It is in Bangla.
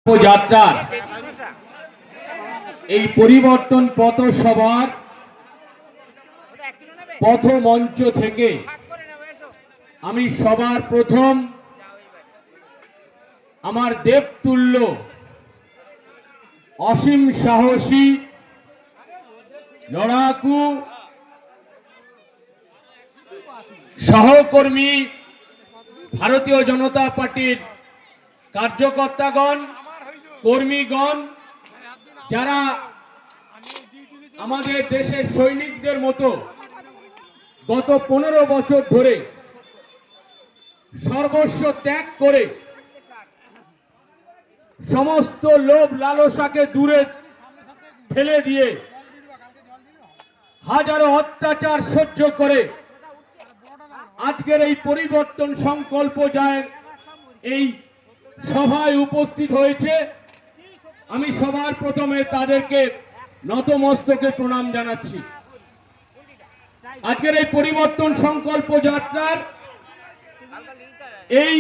যাত্রার এই পরিবর্তন পথসভার পথমঞ্চ থেকে আমি সবার প্রথম আমার দেবতুল্য অসীম সাহসী লড়াকু সহকর্মী ভারতীয় জনতা পার্টির কার্যকর্তাগণ কর্মীগণ যারা আমাদের দেশের সৈনিকদের মতো গত 15 বছর ধরে সর্বস্ব ত্যাগ করে সমস্ত লোভ লালসাকে দূরে ফেলে দিয়ে হাজারো অত্যাচার সহ্য করে আজকের এই পরিবর্তন সংকল্প যায় এই সভায় উপস্থিত হয়েছে। আমি সবার প্রথমে তাদেরকে নতমস্তকে প্রণাম জানাচ্ছি। আজকের এই পরিবর্তন সংকল্প যাত্রার এই